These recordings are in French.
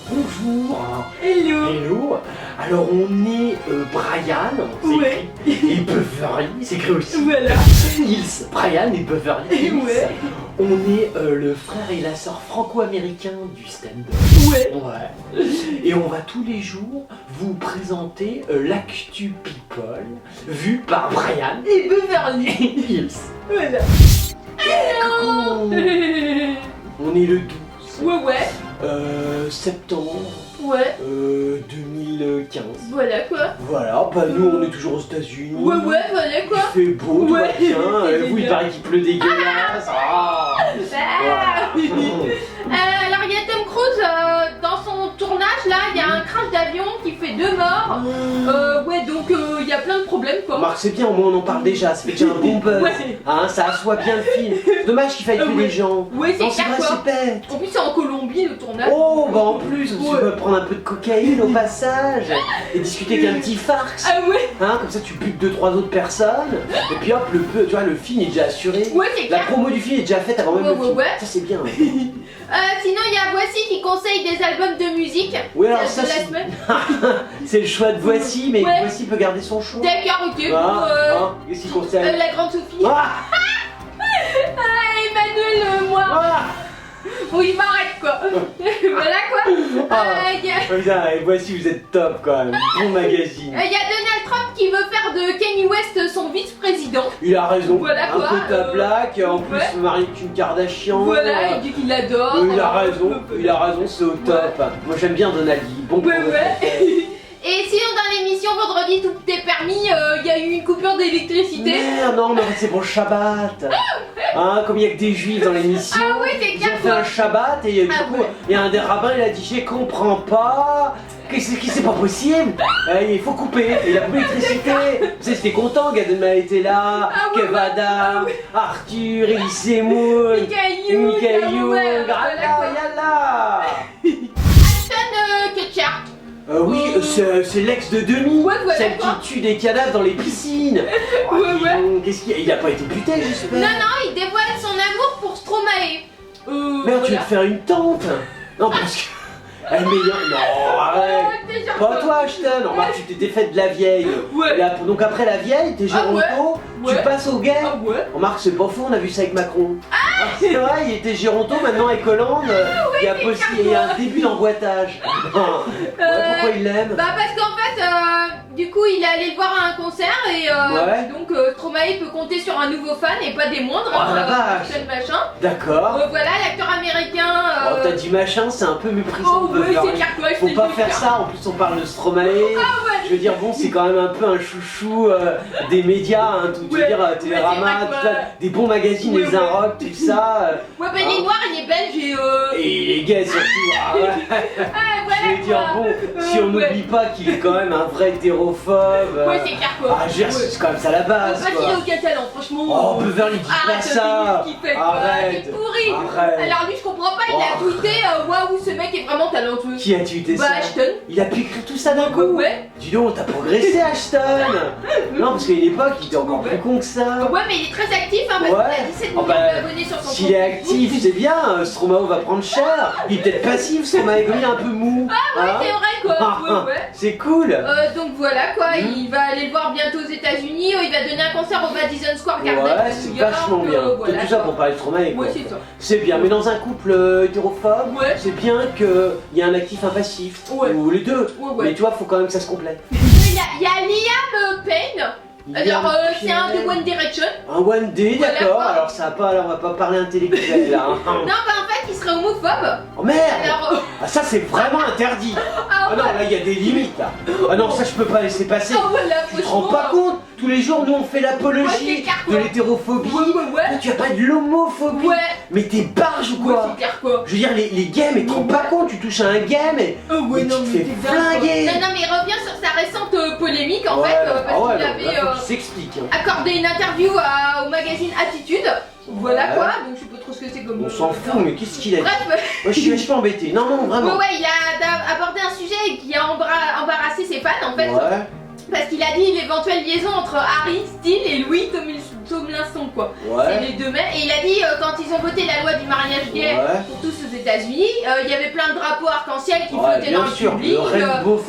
Bonjour. Hello. Hello. Alors on est Brian, Ouais. et Beverly, c'est écrit aussi. Voilà. Hills. Brian et Beverly Hills. Ouais. On est le frère et la sœur franco-américain du stand-up. Ouais. Ouais. Et on va tous les jours vous présenter l'actu people vu par Brian Et Beverly. Hills. Voilà. Coucou. On est le 12 Ouais. septembre Ouais. 2015. Voilà quoi. Voilà, bah nous on est toujours aux États-Unis. Ouais, voilà quoi. Il fait beau, tout va Ouais. bien. C'est Vous, il génial. paraît qu'il pleut dégueulasse. Ah. Ah. Alors il y a Tom Cruise dans son tournage là, il y a un crash d'avion qui fait 2 morts. Ouais donc il y a plein de problèmes quoi. Marc, c'est bien, au moins on en parle déjà, ça fait déjà un bon buzz. Ouais. Hein, ça assoit bien le film. Dommage qu'il faille tuer Ouais. les gens. Ouais, c'est Non, c'est clair, vrai, quoi. c'est bête. En plus c'est en Colombie le tournage. Oh, bah en plus, tu Ouais. peux prendre un peu de cocaïne au passage et discuter avec un petit farce. Ah ouais. Hein, comme ça tu butes 2-3 autres personnes. Et puis hop, tu vois, le film est déjà assuré. Ouais c'est La clair. promo du film est déjà faite avant même Ouais, le film. ouais. Ça c'est bien. Sinon il y a Voici qui conseille des albums de musique Oui, alors de ça la c'est semaine. c'est le choix de Voici, mais Ouais. Voici peut garder son choix. D'accord, ok. Hein, hein, qu'est-ce qu'il conseille La grande Sophie. Ah, Emmanuel, moi. ah, Bon, il m'arrête quoi. Voilà quoi. Ah. Il y a Putain, et Voici, vous êtes top quand même. Bon magazine. Donald Trump qui veut faire de Kanye West son vice-président. Il a raison. Voilà, un quoi, peu ta blague, en plus ouais. marié avec une Kardashian. Voilà, il dit qu'il l'adore. Il a raison, c'est au top. Moi j'aime bien Donald, il est bon pour Ouais, le ouais. fait. Et sinon, dans l'émission Vendredi tout est permis, il y a eu une coupure d'électricité. Merde, non, mais en fait c'est pour le Shabbat. Hein, comme il y a que des juifs dans l'émission. Ah oui, c'est Ils clair ont fait un quoi. Shabbat et du Ah coup, ouais. il y a un des rabbins, il a dit je comprends pas. Qu'est-ce que c'est pas possible? Il faut couper. Il a coupé l'électricité. Vous savez, c'était content, Gad Elmaleh était là, Ah ouais, Kev ouais. Adam, Ah ouais. Arthur, Elie Semoun, Michael Youn, Michael ah Youn, ouais, voilà, Yalla, quoi. yalla. Ashton Kutcher. Oui, c'est l'ex de Demi, Ouais, voilà, celle quoi. qui tue des cadavres dans les piscines. Oh, Ouais, dis ouais. donc, qu'est-ce qu'il y a? Il a pas été buté, j'espère. Non, il dévoile son amour pour Stromae. Merde, tu veux voilà. te faire une tente? Non, parce que. Elle est meilleure. Non, arrête. t'es genre Pas quoi. toi, Ashton. Remarque, tu t'es défaite de la vieille. Ouais. Là, donc après la vieille, t'es Ah Géronto, ouais. tu Ouais. passes au gay. Ah ouais. Remarque, c'est pas faux, on a vu ça avec Macron. Ah, c'est vrai, il était Géronto, maintenant avec Hollande, il y a il y a un début d'emboîtage. Ouais, pourquoi il l'aime? Bah parce qu'en fait, du coup, il est allé le voir à un concert et Ouais. donc Stromae peut compter sur un nouveau fan et pas des moindres. Oh, la vache. Ashton machin. D'accord. Voilà, l'acteur américain. Oh, t'as dit machin, c'est un peu méprisant. Oh de ouais, faire- c'est clair quoi. je Faut te pas dis, faire frère. ça, en plus on parle de Stromae. Ah ouais. Je veux dire, bon, c'est quand même un peu un chouchou des médias, hein, tout, tu veux Ouais, dire, ouais, Télérama, c'est vrai, tout quoi. ça, des bons magazines, Ouais, les ouais. Inrock, tout ça. Ouais, bah il est noir, il est belge Et il est gay surtout. Ah, ouais. voilà, Je veux dire, quoi. bon, si on ouais. n'oublie pas qu'il est quand même un vrai hétérophobe. Ouais, c'est clair quoi. Ah, je veux dire, c'est quand même ça la base. Parce quoi. qu'il a aucun talent, franchement. Oh, Beverly, dis pas Arrête, ça. c'est lui qui fait quoi. Arrête. C'est pourri. Arrête. Alors lui, je comprends pas, il a Oh. tweeté waouh, ce mec est vraiment talentueux. Qui a tweeté Bah, ça? Ashton. Il a pu écrire tout ça d'un coup. Ouais. Dis donc, t'as progressé, Ashton. Non, parce qu'à l'époque, il était encore Ouais. plus con que ça. Ouais, mais il est très actif, hein, parce Ouais. qu'il a 17 Oh, millions bah, d'abonnés sur son S'il est compte Facebook. actif, c'est bien. Stromae va prendre cher. Il est peut-être passif, Stromae, il est un peu mou. Ah ouais, Hein? c'est vrai quoi. Ouais, ouais. C'est cool. Donc voilà quoi, Mhm. il va aller le voir bientôt aux États-Unis, il va donner un concert au Madison Square Garden. Ouais, à c'est New York, vachement bien. voilà, Tout ça quoi. pour parler de Stromae. quoi. Ouais, c'est ça. C'est bien, mais dans un couple hétérophobe, Ouais. c'est bien qu'il y ait un actif, un passif. Ouais. Ou les deux. Ouais, ouais. Mais tu vois, faut quand même que ça se complète. Il y a Liam Payne. Alors, c'est un de One Direction. Un One Day, Voilà, d'accord. quoi. Alors ça va pas, alors on va pas parler intellectuel là. hein. Non, bah en fait, il serait homophobe. Oh merde. Alors, Ah ça c'est vraiment interdit. Ah non, là il y a des limites là. Ah non, ça je peux pas laisser passer. voilà, Tu te rends pas compte? Tous les jours, nous on fait Ouais, l'apologie c'est clair, de quoi. l'hétérophobie. Ouais, Toi, tu vas pas de l'homophobie. Ouais. Mais t'es barge ou Ouais, quoi? c'est clair quoi. Je veux dire, les gays, mais tu te rends pas compte, tu touches à un gay, mais Oh mais tu te fais t'es dingue, quoi. flinguer. Non, mais il revient sur sa récente polémique en Ouais. fait, parce Ah ouais, qu'il non, avait là, faut qu'il s'explique. hein. accordé une interview au magazine Attitude. Voilà Ouais. quoi, donc je sais pas trop ce que c'est comme. On s'en fout, mais qu'est-ce qu'il a dit? Bref, Moi je suis vachement embêté. Non, non, vraiment. ouais, il a abordé un sujet qui a embarrassé ses fans en fait. Ouais. Parce qu'il a dit l'éventuelle liaison entre Harry Styles et Louis Tomlinson. instant quoi. Ouais. C'est les 2 mai. Et il a dit quand ils ont voté la loi du mariage gay pour tous aux États-Unis, il y avait plein de drapeaux arc-en-ciel qui flottaient dans le public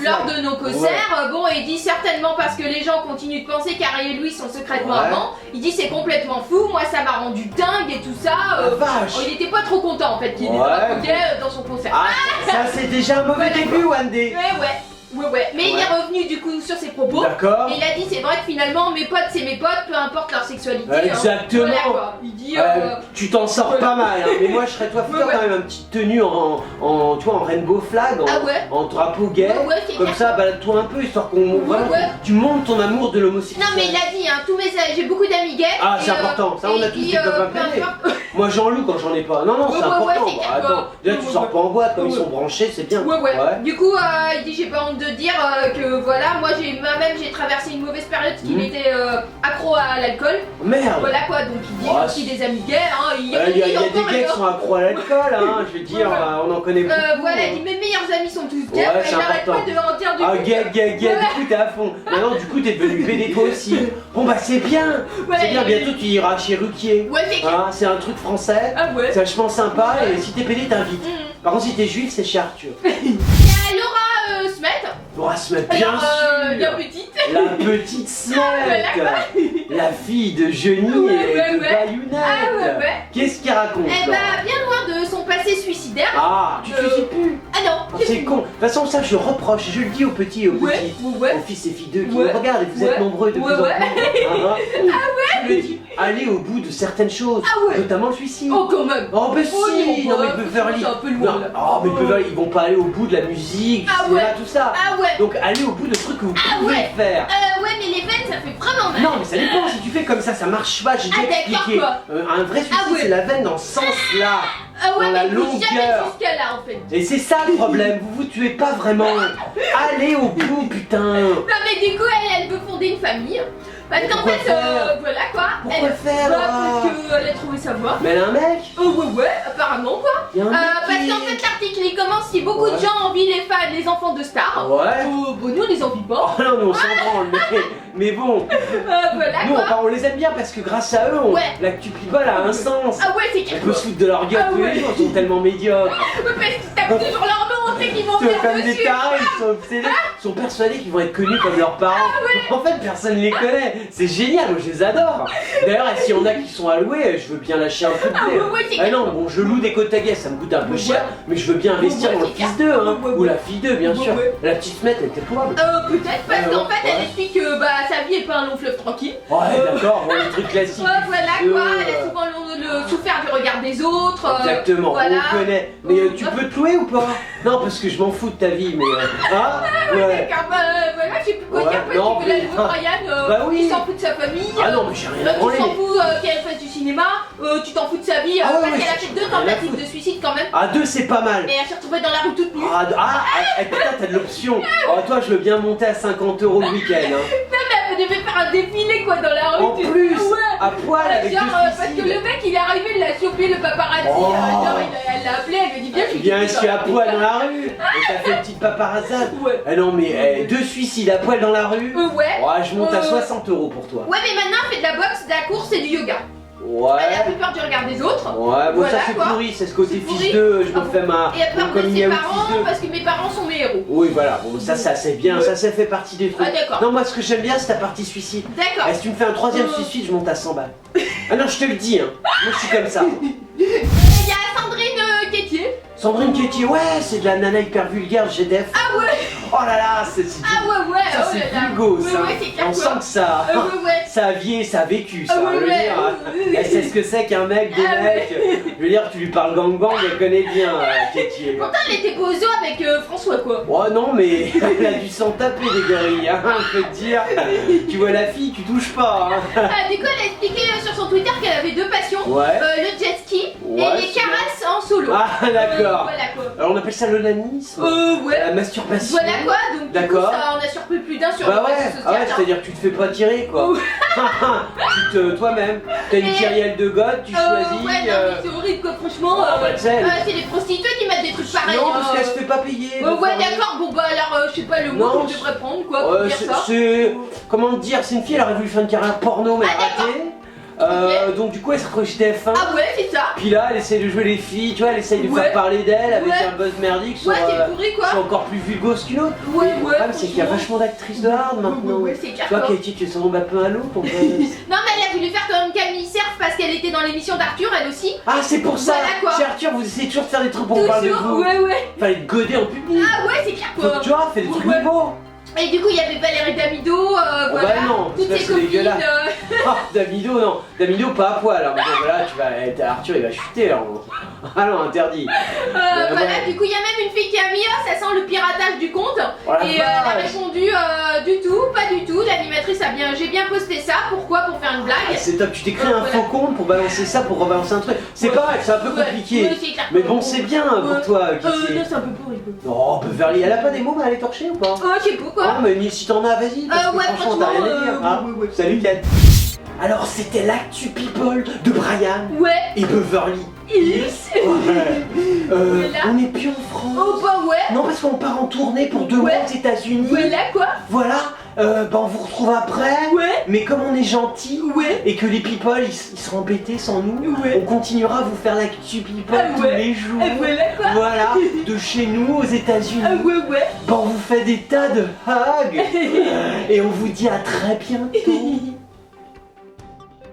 lors de nos concerts. Bon, et il dit certainement parce que les gens continuent de penser qu'Harry et Louis sont secrètement amants. Il dit c'est complètement fou, moi ça m'a rendu dingue et tout ça. Il était pas trop content en fait qu'il ait pas gay dans son concert. Ah, ça c'est déjà un mauvais début, Wendy. Ouais, mais il est revenu du coup sur ses propos. D'accord. Et il a dit c'est vrai que finalement mes potes c'est mes potes, peu importe leur sexualité. Exactement. Voilà, quoi. Il dit. Tu t'en sors pas mal, hein. Mais moi je serais toi fouteur quand même une petite tenue tu vois, en rainbow flag, en drapeau gay. Comme ça, balade-toi un peu histoire qu'on tu montres ton amour de l'homosexualité. Non mais il a dit tous mes j'ai beaucoup d'amis gays. Ah c'est important, ça on a tous des copains pédés. Moi j'en loue quand j'en ai pas. Non c'est important. Attends, déjà tu sors pas en boîte quand ils sont branchés, c'est bien. Du coup il dit j'ai pas honte de dire que voilà, moi j'ai traversé une mauvaise période parce qu'il était accro à l'alcool. Merde. Voilà quoi, donc il dit aussi des amis gays. Il y a des gays qui sont accro à l'alcool, je veux dire, on en connaît beaucoup. Voilà, il dit mes meilleurs amis sont tous gays, c'est il arrête important. pas de en dire du coup. Gay, du coup t'es à fond. Maintenant du coup t'es devenu pédé toi aussi. Bon bah c'est bien. C'est bien, bientôt tu iras chez Ruquier. C'est un truc français. C'est vachement sympa et si t'es pédé t'invites. Par contre si t'es juif c'est chez Arthur. Il y a Laura Smet. Laura Smet, bien sûr. Bien petite. La petite Smet. La fille de Johnny et de Bayounette. Qu'est-ce qu'elle raconte? Elle va bien loin de son passé suicidaire. Ah, tu te suicides plus? Ah non. C'est con. De toute façon ça je reproche, je le dis aux petits, aux fils et filles d'eux qui me regardent et vous êtes nombreux de plus en plus. Je le dis, allez au bout de certaines choses, notamment le suicide. Oh quand même. Oh mais si, non mais Beverly. C'est un peu loin. Oh mais Beverly, ils vont pas aller au bout de la musique, tout ça. Donc allez au bout de trucs que vous pouvez faire. Mais les veines ça fait vraiment mal. Non mais ça dépend, si tu fais comme ça marche pas, j'ai déjà expliqué. Un vrai suicide c'est la veine dans ce sens là. Dans la longueur. Jusqu'à là en fait. Et c'est ça le problème, vous vous tuez pas vraiment. Allez au bout putain. Non mais du coup elle veut fonder une famille. Parce qu'en fait, voilà quoi. Pourquoi faire parce qu'elle a trouvé sa voix. Mais elle a un mec. Apparemment quoi. Parce qu'en fait l'article il commence si beaucoup de gens envient les enfants de stars. Bon nous on les envie pas. Oh non mais on s'en branle, mais bon. Voilà nous quoi. on les aime bien parce que grâce à eux, l'actu people a un sens. C'est clair. On peut se foutre de leur gueule tous les jours, ils sont tellement médiocres. Parce qu'ils tapent toujours leur nom, on sait qu'ils vont faire comme dessus. des tarés, ils sont obsédés, ils sont persuadés qu'ils vont être connus comme leurs parents. En fait personne les connaît. C'est génial, moi je les adore. D'ailleurs, s'il y en a qui sont alloués, je veux bien lâcher un peu de blé. Ah non, bon, je loue des côtes à guet, ça me coûte un peu cher, mais je veux bien investir dans le fils d'eux, ou la fille d'eux, bien sûr. La petite Smet, elle était probable. Peut-être, parce qu'en fait, elle explique que sa vie est pas un long fleuve tranquille. D'accord, le truc classique. Voilà quoi, elle a souvent souffert du regard des autres. Exactement, on connaît. Mais tu peux te louer ou pas? Non, parce que je m'en fous de ta vie, mais. D'accord, voilà, je sais plus quoi dire. Tu peux la louer Ryan, il s'en fout de sa famille. Ah non, mais j'ai rien à Tu t'en fous qu'elle fasse du cinéma, tu t'en fous de sa vie, parce qu'elle a fait 2 tentatives de suicide quand même. 2 c'est pas mal. Et elle s'est retrouvée dans la rue toute nue. Putain, t'as de l'option. Toi, je veux bien monter à 50 € le week-end. Non, mais elle devait faire un défilé quoi dans la rue. En plus, à poil avec genre, parce que le mec il est arrivé, il a chopé le paparazzi. Genre, elle l'a appelé, elle lui a dit viens, je suis à poil dans la rue. Et t'as fait une petite paparazzade. Ah non, mais 2 suicides à poil dans la rue. Je monte à 60 € pour toi. Mais maintenant elle fait de la boxe, de la course et du yoga. Elle a plus peur du regard des autres. Bon ça c'est pourri, c'est ce côté fils d'eux, je me fais ma. Et elle a peur de ses parents parce que mes parents sont mes héros. Oui voilà, bon ça c'est bien, ça fait partie des trucs. D'accord. Non moi ce que j'aime bien c'est ta partie suicide. D'accord. Si tu me fais un 3ème suicide, je monte à 100 balles. Ah non je te le dis moi je suis comme ça. Il y a Sandrine Quétier. Sandrine Quétier, c'est de la nana hyper vulgaire, GDF. Oh là là, c'est ça c'est vulgo ça. On sent que ça a vieilli, ça a vécu ça. Je veux dire, elle sait ce que c'est qu'un mec, des mecs. Je veux dire, tu lui parles gangbang, elle connaît bien Quétier. Pourtant elle était pas au zoo avec François quoi. Non mais elle a dû s'en taper des guerrilles, je peux te dire. Tu vois la fille, tu touches pas. Du coup elle a expliqué sur son Twitter qu'elle avait 2 passions. Le jet ski et les caresses en solo. Ah d'accord. Voilà quoi. Alors on appelle ça l'onanisme. La masturbation. Voilà quoi, donc du coup ça, on a surpris plus d'un sur le réseau social. C'est-à-dire que tu te fais pas tirer quoi. Toi-même, t'as une kyrielle de God, tu choisis. Non mais c'est horrible quoi, franchement. C'est les prostituées qui mettent des trucs pareils. Non parce qu'elles se fait pas payer. D'accord, bon alors je sais pas le mot que je devrais prendre quoi pour dire ça. Comment te dire, c'est une fille, elle aurait voulu faire une carrière porno mais elle a raté. Donc du coup elle se retrouve chez TF1. Ah ouais, c'est ça. Puis là elle essaye de jouer les filles, tu vois, elle essaye de faire parler d'elle avec un buzz merdique sur, c'est pourri quoi. C'est encore plus vulgose qu'une autre. Ouais, le problème c'est qu'il y a vachement d'actrices de hard maintenant. C'est tu vois Katie, tu sens un peu à l'eau pour Non mais elle a voulu faire comme Camille Cerf parce qu'elle était dans l'émission d'Arthur elle aussi. Ah c'est pour ça. Voilà, chez Arthur vous essayez toujours de faire des trucs pour parler de vous. Ouais. Fallait te goder en public. Ah ouais c'est clair quoi. Faut que tu vois, fais des trucs nouveaux. Et du coup il y avait Valérie Damido, voilà, bah non, toutes ses copines. Ah, Damido non, Damido pas à poil, alors voilà, Arthur il va chuter là. Ah non, interdit. Voilà, du coup il y a même une fille qui a mis ça sent le piratage du compte. Et elle a répondu du tout, pas du tout. L'animatrice a j'ai bien posté ça, pourquoi? Pour faire une blague. Ah, c'est top, tu t'es créé un faux compte pour balancer ça, pour rebalancer un truc. C'est pareil, c'est un peu compliqué. Mais bon, c'est bien pour toi, Kitty. Non, c'est un peu pourri. Oh, Beverly, elle a pas des mots à aller torcher ou pas? Je sais pas quoi. Ah, mais si t'en as, vas-y. Franchement, t'as rien à dire. Salut, Kat. Alors, c'était l'actu people de Brian et Beverly Hills. On est plus en France. Oh bah ouais. Non, parce qu'on part en tournée pour 2 mois aux États-Unis. Voilà quoi. Voilà. On vous retrouve après. Mais comme on est gentils et que les people ils seront embêtés sans nous, on continuera à vous faire l'actu people tous les jours. Voilà. De chez nous aux États-Unis. On vous fait des tas de hugs et on vous dit à très bientôt.